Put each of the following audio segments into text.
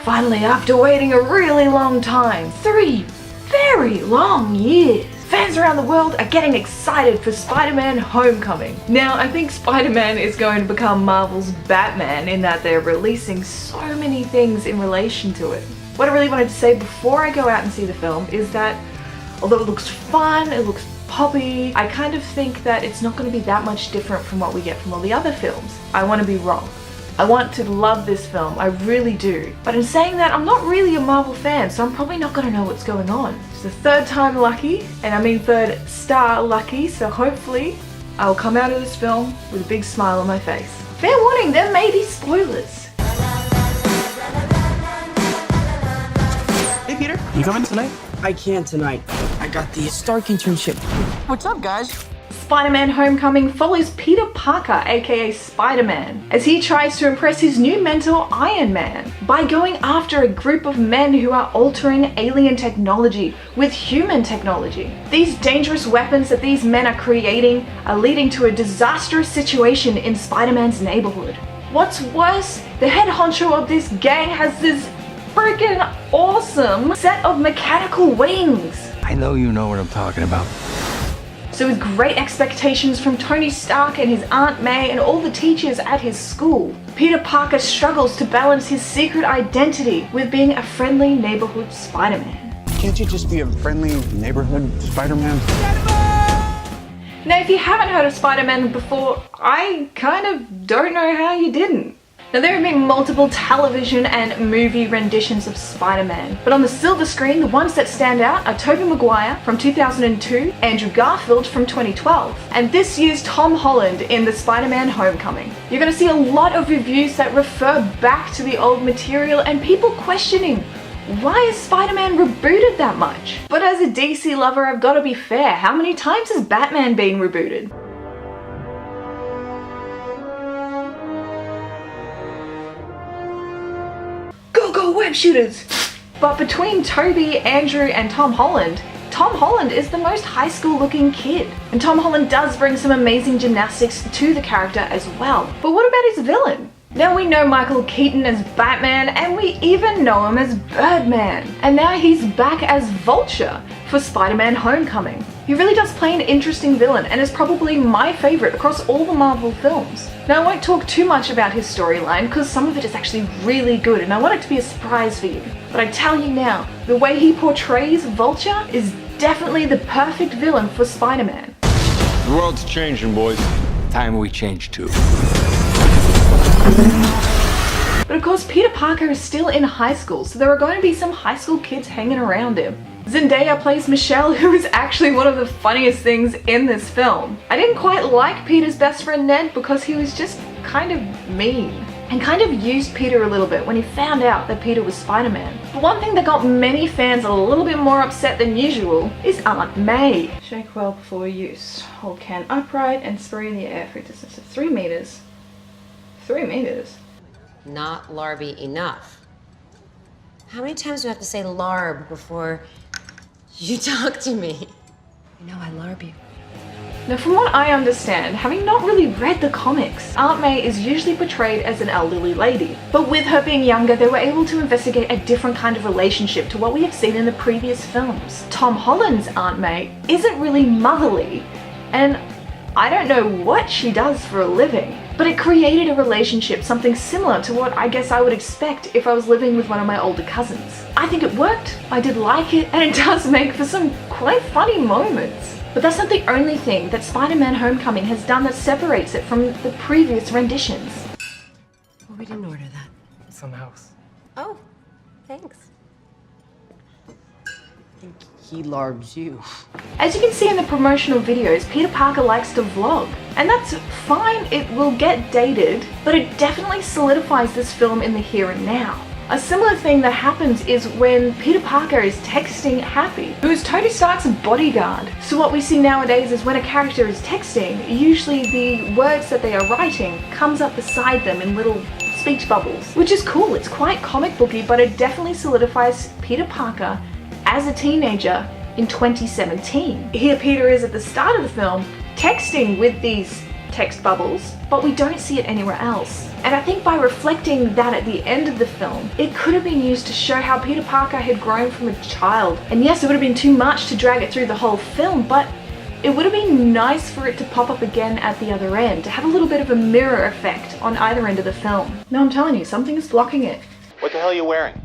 Finally, after waiting a really long time, 3 very long years, fans around the world are getting excited for Spider-Man Homecoming. Now, I think Spider-Man is going to become Marvel's Batman in that they're releasing so many things in relation to it. What I really wanted to say before I go out and see the film is that although it looks fun, it looks poppy, I kind of think that it's not going to be that much different from what we get from all the other films. I want to be wrong. I want to love this film, I really do. But in saying that, I'm not really a Marvel fan, so I'm probably not going to know what's going on. It's the third time lucky, and I mean third star lucky, so hopefully I'll come out of this film with a big smile on my face. Fair warning, there may be spoilers. Hey Peter, you coming tonight? I can't tonight. I got the Stark internship. What's up, guys? Spider-Man Homecoming follows Peter Parker, aka Spider-Man, as he tries to impress his new mentor Iron Man by going after a group of men who are altering alien technology with human technology. These dangerous weapons that these men are creating are leading to a disastrous situation in Spider-Man's neighborhood. What's worse, the head honcho of this gang has this freaking awesome set of mechanical wings. I know you know what I'm talking about. So with great expectations from Tony Stark and his Aunt May and all the teachers at his school, Peter Parker struggles to balance his secret identity with being a friendly neighborhood Spider-Man. Can't you just be a friendly neighborhood Spider-Man? Now if you haven't heard of Spider-Man before, I kind of don't know how you didn't. Now there have been multiple television and movie renditions of Spider-Man, but on the silver screen, the ones that stand out are Tobey Maguire from 2002, Andrew Garfield from 2012, and this year's Tom Holland in the Spider-Man Homecoming. You're going to see a lot of reviews that refer back to the old material and people questioning, why is Spider-Man rebooted that much? But as a DC lover, I've got to be fair, how many times has Batman been rebooted? Web shooters! But between Tobey, Andrew and Tom Holland is the most high school looking kid. And Tom Holland does bring some amazing gymnastics to the character as well. But what about his villain? Now we know Michael Keaton as Batman and we even know him as Birdman. And now he's back as Vulture for Spider-Man Homecoming. He really does play an interesting villain and is probably my favorite across all the Marvel films. Now I won't talk too much about his storyline because some of it is actually really good and I want it to be a surprise for you. But I tell you now, the way he portrays Vulture is definitely the perfect villain for Spider-Man. The world's changing, boys. Time we change too. But of course Peter Parker is still in high school, so there are going to be some high school kids hanging around him. Zendaya plays Michelle, who is actually one of the funniest things in this film. I didn't quite like Peter's best friend Ned because he was just kind of mean and kind of used Peter a little bit when he found out that Peter was Spider-Man. But one thing that got many fans a little bit more upset than usual is Aunt May. Shake well before use. Hold can upright and spray in the air for a distance of 3 meters. 3 meters? Not larby enough. How many times do I have to say larb before you talk to me? You know I larb you. Now from what I understand, having not really read the comics, Aunt May is usually portrayed as an elderly lady. But with her being younger, they were able to investigate a different kind of relationship to what we have seen in the previous films. Tom Holland's Aunt May isn't really motherly, and I don't know what she does for a living. But it created a relationship, something similar to what I guess I would expect if I was living with one of my older cousins. I think it worked, I did like it, and it does make for some quite funny moments. But that's not the only thing that Spider-Man Homecoming has done that separates it from the previous renditions. Well, we didn't order that. It's on the house. Oh, thanks. He larbs you. As you can see in the promotional videos, Peter Parker likes to vlog. And that's fine, it will get dated, but it definitely solidifies this film in the here and now. A similar thing that happens is when Peter Parker is texting Happy, who is Tony Stark's bodyguard. So what we see nowadays is when a character is texting, usually the words that they are writing comes up beside them in little speech bubbles, which is cool. It's quite comic booky, but it definitely solidifies Peter Parker as a teenager in 2017. Here Peter is at the start of the film texting with these text bubbles, but we don't see it anywhere else. And I think by reflecting that at the end of the film, it could have been used to show how Peter Parker had grown from a child. And yes, it would have been too much to drag it through the whole film, but it would have been nice for it to pop up again at the other end, to have a little bit of a mirror effect on either end of the film. No, I'm telling you, something is blocking it. What the hell are you wearing?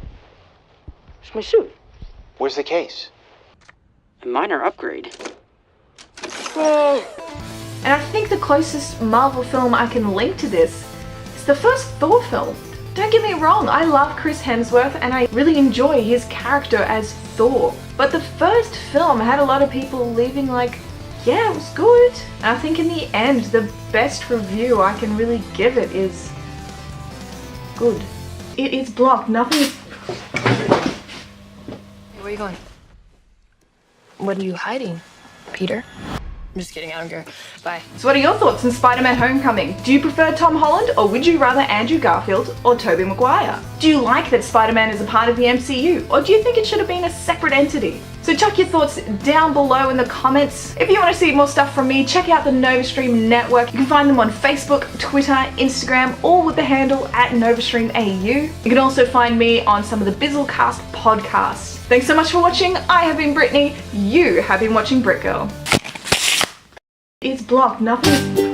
It's my suit. Where's the case? A minor upgrade. And I think the closest Marvel film I can link to this is the first Thor film. Don't get me wrong, I love Chris Hemsworth and I really enjoy his character as Thor. But the first film had a lot of people leaving like, yeah, it was good. And I think in the end, the best review I can really give it is good. It is blocked, nothing is... Where are you going? What are you hiding, Peter? I'm just kidding, I don't care. Bye. So what are your thoughts on Spider-Man Homecoming? Do you prefer Tom Holland or would you rather Andrew Garfield or Tobey Maguire? Do you like that Spider-Man is a part of the MCU or do you think it should have been a separate entity? So chuck your thoughts down below in the comments. If you want to see more stuff from me, check out the NovaStream Network. You can find them on Facebook, Twitter, Instagram, all with the handle at NovaStreamAU. You can also find me on some of the Bizzlecast podcasts. Thanks so much for watching. I have been Brittany. You have been watching Brit Girl. It's blocked, nothing.